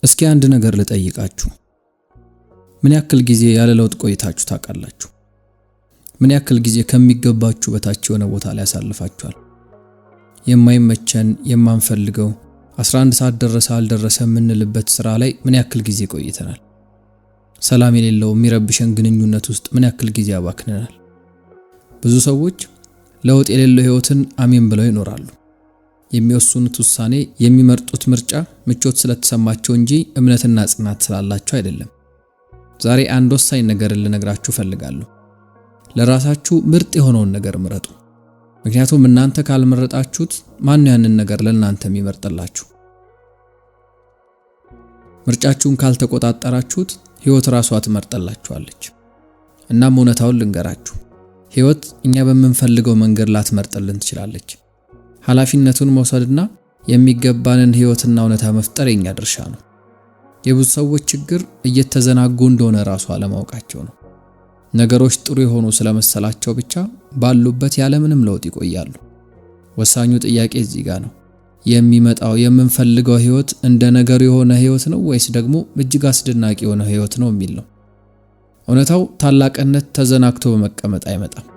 እስኪ አንድ ነገር ልጠይቃችሁ። ምን ያክል ጊዜ ያለ ለውጥ ቆይታችሁ ታውቃላችሁ? ምን ያክል ጊዜ ከሚገባችሁ በታች የሆነ ቦታ ላይ አሳልፋችኋል? የማይመቸን የማንፈልገው 11 ሰዓት ደረሰ አልደረሰ የምንልበት ስራ ላይ ምን ያክል ጊዜ ቆይተናል? ሰላም የሌለው የሚረብሸን ግንኙነት ውስጥ ምን ያክል ጊዜ አባክነናል? ብዙ ሰዎች ለውጥ የሌለው ህይወትን አሜን ብለው ይኖራሉ። የሚወስኑት ውሳኔ፣ የሚመርጡት ምርጫ ምቾት ስለተሰማቸው እንጂ እምነትና ጽናት ስላላቸው አይደለም። ዛሬ አንድ ወሳኝ ነገር ልነግራችሁ ፈልጋለሁ። ለራሳችሁ ምርጥ የሆነውን ነገር ምረጡ። ምክንያቱም እናንተ ካልመረጣችሁት ማን ያንን ነገር ለእናንተ የሚመርጥላችሁ? ምርጫችሁን ካልተቆጣጠራችሁት ህይወት ራሷ ትመርጥላችኋለች። እናም እውነታውን ልንገራችሁ፣ ህይወት እኛ በምንፈልገው መንገድ ላትመርጥልን ትችላለች። ኃላፊነቱን መውሰድና የሚገባንን ህይወትና እውነታ መፍጠር የኛ ድርሻ ነው። የብዙ ሰዎች ችግር እየተዘናጉ እንደሆነ ራሱ አለማወቃቸው ነው። ነገሮች ጥሩ የሆኑ ስለመሰላቸው ብቻ ባሉበት ያለምንም ለውጥ ይቆያሉ። ወሳኙ ጥያቄ እዚህ ጋር ነው። የሚመጣው የምንፈልገው ህይወት እንደ ነገሩ የሆነ ህይወት ነው ወይስ ደግሞ እጅግ አስደናቂ የሆነ ህይወት ነው የሚል ነው። እውነታው ታላቅነት ተዘናግቶ በመቀመጥ አይመጣም።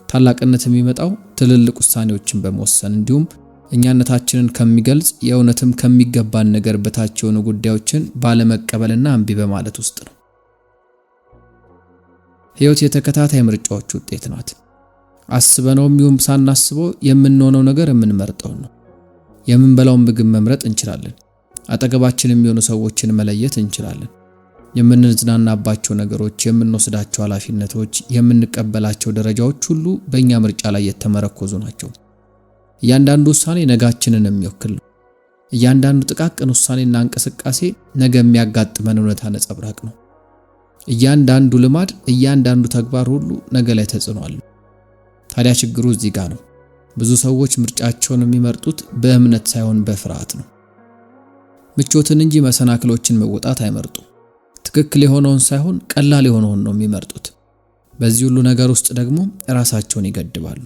ታላቅነት የሚመጣው ትልልቅ ውሳኔዎችን በመወሰን እንዲሁም እኛነታችንን ከሚገልጽ የእውነትም ከሚገባን ነገር በታች የሆኑ ጉዳዮችን ባለመቀበልና እምቢ በማለት ውስጥ ነው። ህይወት የተከታታይ ምርጫዎች ውጤት ናት። አስበነውም ይሁን ሳናስበው የምንሆነው ነገር የምንመርጠው ነው። የምንበላውን ምግብ መምረጥ እንችላለን። አጠገባችን የሚሆኑ ሰዎችን መለየት እንችላለን። የምንዝናናባቸው ነገሮች፣ የምንወስዳቸው ኃላፊነቶች፣ የምንቀበላቸው ደረጃዎች ሁሉ በእኛ ምርጫ ላይ የተመረኮዙ ናቸው። እያንዳንዱ ውሳኔ ነጋችንን የሚወክል ነው። እያንዳንዱ ጥቃቅን ውሳኔና እንቅስቃሴ ነገ የሚያጋጥመን እውነታ ነጸብራቅ ነው። እያንዳንዱ ልማድ፣ እያንዳንዱ ተግባር ሁሉ ነገ ላይ ተጽዕኖ አለው። ታዲያ ችግሩ እዚህ ጋር ነው። ብዙ ሰዎች ምርጫቸውን የሚመርጡት በእምነት ሳይሆን በፍርሃት ነው። ምቾትን እንጂ መሰናክሎችን መውጣት አይመርጡ። ትክክል የሆነውን ሳይሆን ቀላል የሆነውን ነው የሚመርጡት። በዚህ ሁሉ ነገር ውስጥ ደግሞ ራሳቸውን ይገድባሉ።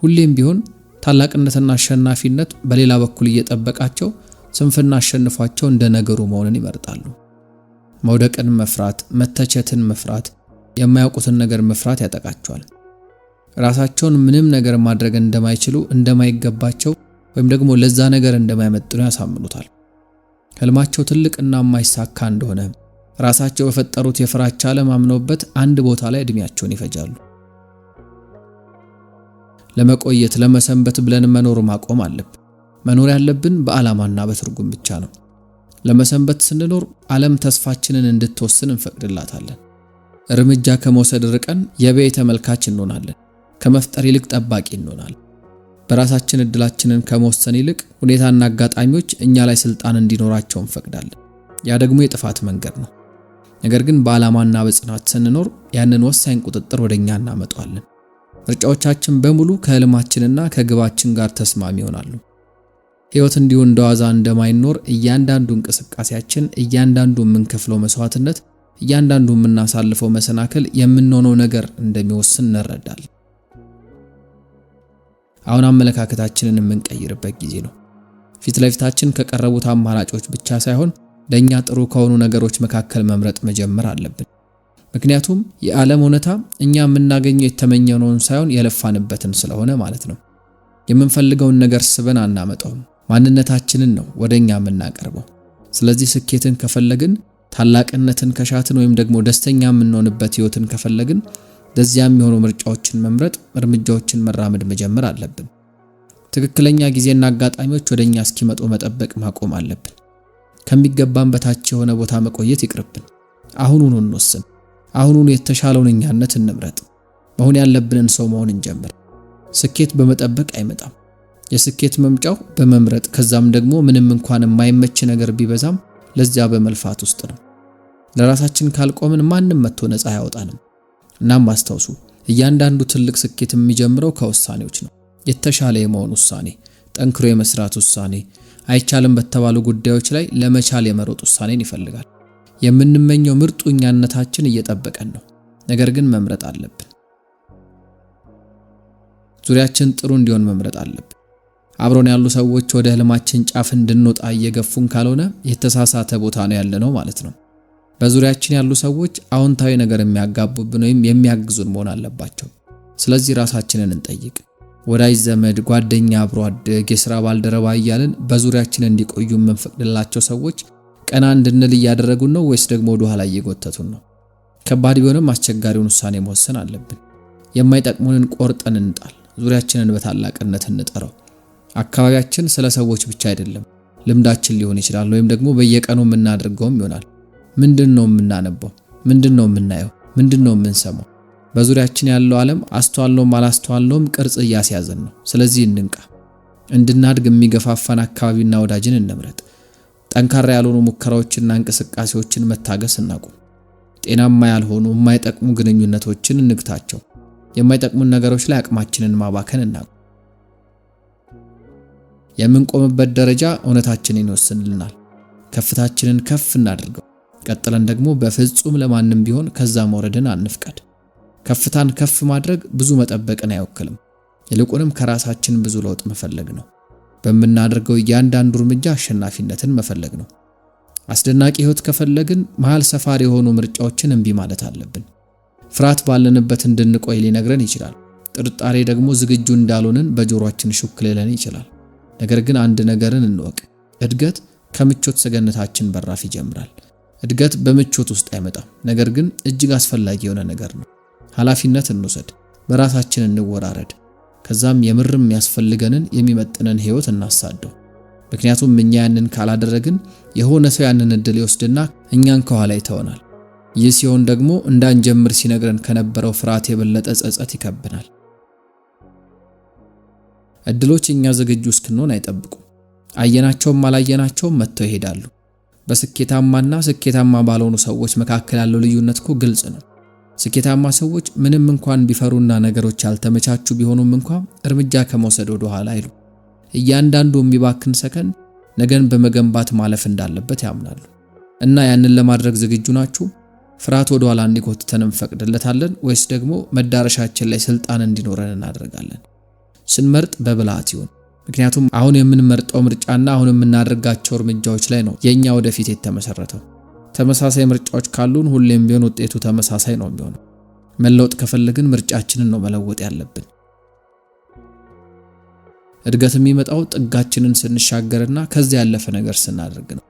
ሁሌም ቢሆን ታላቅነትና አሸናፊነት በሌላ በኩል እየጠበቃቸው ስንፍና አሸንፏቸው እንደ ነገሩ መሆንን ይመርጣሉ። መውደቅን መፍራት፣ መተቸትን መፍራት፣ የማያውቁትን ነገር መፍራት ያጠቃቸዋል። ራሳቸውን ምንም ነገር ማድረግ እንደማይችሉ፣ እንደማይገባቸው ወይም ደግሞ ለዛ ነገር እንደማይመጥኑ ያሳምኑታል። ህልማቸው ትልቅና የማይሳካ እንደሆነ ራሳቸው በፈጠሩት የፍራቻ ዓለም አምነውበት አንድ ቦታ ላይ እድሜያቸውን ይፈጃሉ። ለመቆየት ለመሰንበት ብለን መኖር ማቆም አለብን። መኖር ያለብን በዓላማና በትርጉም ብቻ ነው። ለመሰንበት ስንኖር ዓለም ተስፋችንን እንድትወስን እንፈቅድላታለን። እርምጃ ከመውሰድ ርቀን የበይ ተመልካች እንሆናለን። ከመፍጠር ይልቅ ጠባቂ እንሆናለን። በራሳችን እድላችንን ከመወሰን ይልቅ ሁኔታና አጋጣሚዎች እኛ ላይ ስልጣን እንዲኖራቸው እንፈቅዳለን። ያ ደግሞ የጥፋት መንገድ ነው። ነገር ግን በዓላማና በጽናት ስንኖር ያንን ወሳኝ ቁጥጥር ወደኛ እናመጣዋለን። ምርጫዎቻችን በሙሉ ከህልማችንና ከግባችን ጋር ተስማሚ ይሆናሉ። ህይወት እንዲሁ እንደዋዛ እንደማይኖር እያንዳንዱ እንቅስቃሴያችን፣ እያንዳንዱ የምንከፍለው መስዋዕትነት፣ እያንዳንዱ የምናሳልፈው መሰናክል የምንሆነው ነገር እንደሚወስን እንረዳለን። አሁን አመለካከታችንን የምንቀይርበት ጊዜ ነው። ፊት ለፊታችን ከቀረቡት አማራጮች ብቻ ሳይሆን ለኛ ጥሩ ከሆኑ ነገሮች መካከል መምረጥ መጀመር አለብን። ምክንያቱም የዓለም እውነታ እኛ የምናገኘው የተመኘነውን ሳይሆን የለፋንበትን ስለሆነ ማለት ነው። የምንፈልገውን ነገር ስበን አናመጣውም። ማንነታችንን ነው ወደኛ የምናቀርበው። ስለዚህ ስኬትን ከፈለግን፣ ታላቅነትን ከሻትን ወይም ደግሞ ደስተኛ የምንሆንበት ህይወትን ከፈለግን ለዚያ የሚሆኑ ምርጫዎችን መምረጥ፣ እርምጃዎችን መራመድ መጀመር አለብን። ትክክለኛ ጊዜና አጋጣሚዎች ወደኛ እስኪመጡ መጠበቅ ማቆም አለብን። ከሚገባን በታች የሆነ ቦታ መቆየት ይቅርብን። አሁኑኑ እንወስን። አሁኑኑ የተሻለውን እኛነት እንምረጥ። መሆን ያለብንን ሰው መሆን እንጀምር። ስኬት በመጠበቅ አይመጣም። የስኬት መምጫው በመምረጥ ከዛም ደግሞ ምንም እንኳን የማይመች ነገር ቢበዛም ለዚያ በመልፋት ውስጥ ነው። ለራሳችን ካልቆምን ማንም መጥቶ ነፃ ያወጣንም። እናም አስተውሱ፣ እያንዳንዱ ትልቅ ስኬት የሚጀምረው ከውሳኔዎች ነው። የተሻለ የመሆን ውሳኔ፣ ጠንክሮ የመስራት ውሳኔ፣ አይቻልም በተባሉ ጉዳዮች ላይ ለመቻል የመሮጥ ውሳኔን ይፈልጋል። የምንመኘው ምርጡ እኛነታችን እየጠበቀን ነው። ነገር ግን መምረጥ አለብን። ዙሪያችን ጥሩ እንዲሆን መምረጥ አለብን። አብሮን ያሉ ሰዎች ወደ ህልማችን ጫፍ እንድንወጣ እየገፉን ካልሆነ የተሳሳተ ቦታ ነው ያለነው ማለት ነው። በዙሪያችን ያሉ ሰዎች አዎንታዊ ነገር የሚያጋቡብን ወይም የሚያግዙን መሆን አለባቸው። ስለዚህ ራሳችንን እንጠይቅ። ወዳጅ ዘመድ፣ ጓደኛ፣ አብሮ አደግ፣ የሥራ ባልደረባ እያልን በዙሪያችን እንዲቆዩ የምንፈቅድላቸው ሰዎች ቀና እንድንል እያደረጉን ነው ወይስ ደግሞ ወደ ኋላ እየጎተቱን ነው? ከባድ ቢሆንም አስቸጋሪውን ውሳኔ መወሰን አለብን። የማይጠቅሙንን ቆርጠን እንጣል። ዙሪያችንን በታላቅነት እንጠራው። አካባቢያችን ስለ ሰዎች ብቻ አይደለም፣ ልምዳችን ሊሆን ይችላል፣ ወይም ደግሞ በየቀኑ የምናደርገውም ይሆናል። ምንድነው የምናነበው? ምንድነው የምናየው? ምንድነው የምንሰማው? በዙሪያችን ያለው ዓለም አስተዋልነውም አላስተዋልነውም ቅርጽ እያስያዘን ነው። ስለዚህ እንንቃ። እንድናድግ የሚገፋፋን አካባቢና ወዳጅን እንምረጥ። ጠንካራ ያልሆኑ ሙከራዎችና እንቅስቃሴዎችን መታገስ እናቁም። ጤናማ ያልሆኑ የማይጠቅሙ ግንኙነቶችን እንግታቸው። የማይጠቅሙን ነገሮች ላይ አቅማችንን ማባከን እናቁም። የምንቆምበት ደረጃ እውነታችንን ይወስንልናል። ከፍታችንን ከፍ እናድርገው። ቀጥለን ደግሞ በፍጹም ለማንም ቢሆን ከዛ መውረድን አንፍቀድ። ከፍታን ከፍ ማድረግ ብዙ መጠበቅን አይወክልም። ይልቁንም ከራሳችን ብዙ ለውጥ መፈለግ ነው። በምናደርገው እያንዳንዱ እርምጃ አሸናፊነትን መፈለግ ነው። አስደናቂ ህይወት ከፈለግን መሃል ሰፋሪ የሆኑ ምርጫዎችን እንቢ ማለት አለብን። ፍርሃት ባለንበት እንድንቆይ ሊነግረን ይችላል። ጥርጣሬ ደግሞ ዝግጁ እንዳልሆንን በጆሮአችን ሹክ ሊለን ይችላል። ነገር ግን አንድ ነገርን እንወቅ። እድገት ከምቾት ሰገነታችን በራፍ ይጀምራል። እድገት በምቾት ውስጥ አይመጣም፣ ነገር ግን እጅግ አስፈላጊ የሆነ ነገር ነው። ኃላፊነት እንውሰድ፣ በራሳችን እንወራረድ። ከዛም የምርም የሚያስፈልገንን የሚመጥነን ህይወት እናሳደው። ምክንያቱም እኛ ያንን ካላደረግን የሆነ ሰው ያንን እድል ይወስድና እኛን ከኋላ ይተወናል። ይህ ሲሆን ደግሞ እንዳንጀምር ሲነግረን ከነበረው ፍርሃት የበለጠ ጸጸት ይከብናል። እድሎች እኛ ዝግጁ እስክንሆን አይጠብቁም። አየናቸውም አላየናቸውም መጥተው ይሄዳሉ። በስኬታማና ስኬታማ ባልሆኑ ሰዎች መካከል ያለው ልዩነት እኮ ግልጽ ነው። ስኬታማ ሰዎች ምንም እንኳን ቢፈሩና ነገሮች ያልተመቻቹ ቢሆኑም እንኳን እርምጃ ከመውሰድ ወደ ኋላ አይሉ። እያንዳንዱ የሚባክን ሰከንድ ነገን በመገንባት ማለፍ እንዳለበት ያምናሉ። እና ያንን ለማድረግ ዝግጁ ናችሁ? ፍርሃት ወደ ኋላ እንዲጎትተን እንፈቅድለታለን ወይስ ደግሞ መዳረሻችን ላይ ስልጣን እንዲኖረን እናደርጋለን? ስንመርጥ በብልሃት ይሁን። ምክንያቱም አሁን የምንመርጠው ምርጫና አሁን የምናደርጋቸው እርምጃዎች ላይ ነው የኛ ወደፊት የተመሰረተው። ተመሳሳይ ምርጫዎች ካሉን ሁሌም ቢሆን ውጤቱ ተመሳሳይ ነው የሚሆነው። መለወጥ ከፈለግን ምርጫችንን ነው መለወጥ ያለብን። እድገት የሚመጣው ጥጋችንን ስንሻገርና ከዚያ ያለፈ ነገር ስናደርግ ነው።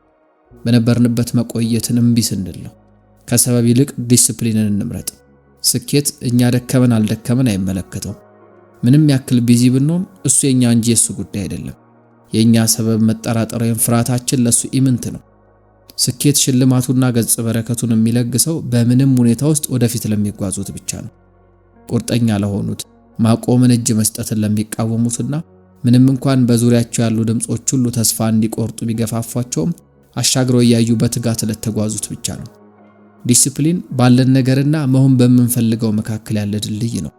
በነበርንበት መቆየትን እምቢ ስንል ነው። ከሰበብ ይልቅ ዲሲፕሊንን እንምረጥ። ስኬት እኛ ደከመን አልደከመን አይመለከተው። ምንም ያክል ቢዚ ብንሆን እሱ የኛ እንጂ የሱ ጉዳይ አይደለም። የኛ ሰበብ መጠራጠር ወይም ፍርሃታችን ለሱ ኢምንት ነው። ስኬት ሽልማቱና ገጽ በረከቱን የሚለግሰው በምንም ሁኔታ ውስጥ ወደፊት ለሚጓዙት ብቻ ነው። ቁርጠኛ ለሆኑት፣ ማቆምን እጅ መስጠትን ለሚቃወሙትና ምንም እንኳን በዙሪያቸው ያሉ ድምጾች ሁሉ ተስፋ እንዲቆርጡ ቢገፋፏቸውም አሻግረው እያዩ በትጋት ለተጓዙት ብቻ ነው። ዲሲፕሊን ባለን ነገርና መሆን በምንፈልገው መካከል ያለ ድልድይ ነው።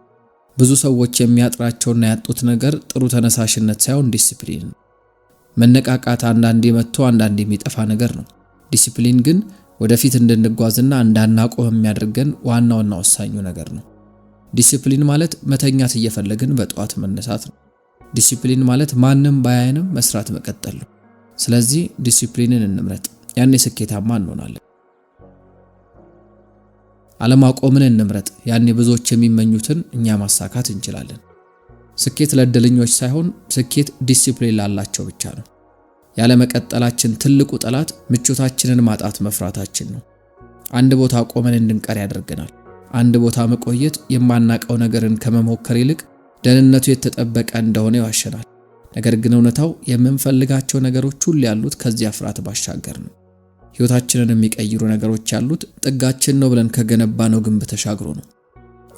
ብዙ ሰዎች የሚያጥራቸውና ያጡት ነገር ጥሩ ተነሳሽነት ሳይሆን ዲሲፕሊን ነው። መነቃቃት አንዳንዴ መጥቶ አንዳንዴ የሚጠፋ ነገር ነው። ዲሲፕሊን ግን ወደፊት እንድንጓዝና እንዳናቆም የሚያደርገን ዋናውና ወሳኙ ነገር ነው። ዲሲፕሊን ማለት መተኛት እየፈለግን በጠዋት መነሳት ነው። ዲሲፕሊን ማለት ማንም ባያየንም መስራት መቀጠል ነው። ስለዚህ ዲሲፕሊንን እንምረጥ። ያኔ ስኬታማ እንሆናለን። አለማቆምን እንምረጥ። ያኔ ብዙዎች የሚመኙትን እኛ ማሳካት እንችላለን። ስኬት ለእድለኞች ሳይሆን ስኬት ዲሲፕሊን ላላቸው ብቻ ነው። ያለ መቀጠላችን ትልቁ ጠላት ምቾታችንን ማጣት መፍራታችን ነው። አንድ ቦታ ቆመን እንድንቀር ያደርገናል። አንድ ቦታ መቆየት የማናቀው ነገርን ከመሞከር ይልቅ ደህንነቱ የተጠበቀ እንደሆነ ይዋሸናል። ነገር ግን እውነታው የምንፈልጋቸው ነገሮች ሁሉ ያሉት ከዚያ ፍርሃት ባሻገር ነው። ህይወታችንን የሚቀይሩ ነገሮች ያሉት ጥጋችን ነው ብለን ከገነባነው ግንብ ተሻግሮ ነው።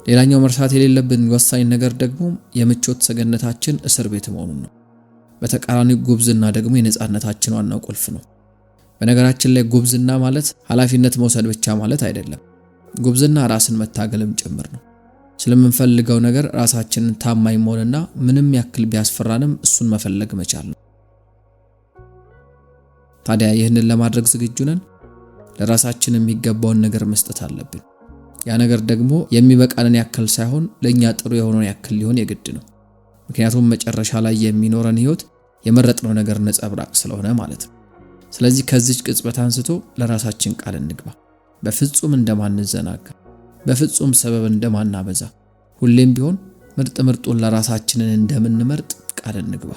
ሌላኛው መርሳት የሌለብን ወሳኝ ነገር ደግሞ የምቾት ሰገነታችን እስር ቤት መሆኑን ነው። በተቃራኒው ጉብዝና ደግሞ የነጻነታችን ዋናው ቁልፍ ነው። በነገራችን ላይ ጉብዝና ማለት ኃላፊነት መውሰድ ብቻ ማለት አይደለም። ጉብዝና ራስን መታገልም ጭምር ነው። ስለምንፈልገው ነገር ራሳችንን ታማኝ መሆንና ምንም ያክል ቢያስፈራንም እሱን መፈለግ መቻል ነው። ታዲያ ይህንን ለማድረግ ዝግጁ ነን? ለራሳችን የሚገባውን ነገር መስጠት አለብን። ያ ነገር ደግሞ የሚበቃንን ያክል ሳይሆን ለኛ ጥሩ የሆነውን ያክል ሊሆን የግድ ነው። ምክንያቱም መጨረሻ ላይ የሚኖረን ህይወት የመረጥነው ነገር ነጸብራቅ ስለሆነ ማለት ነው። ስለዚህ ከዚህ ቅጽበት አንስቶ ለራሳችን ቃል እንግባ። በፍጹም እንደማንዘናጋ፣ በፍጹም ሰበብ እንደማናበዛ፣ ሁሌም ቢሆን ምርጥ ምርጡን ለራሳችንን እንደምንመርጥ ቃል እንግባ።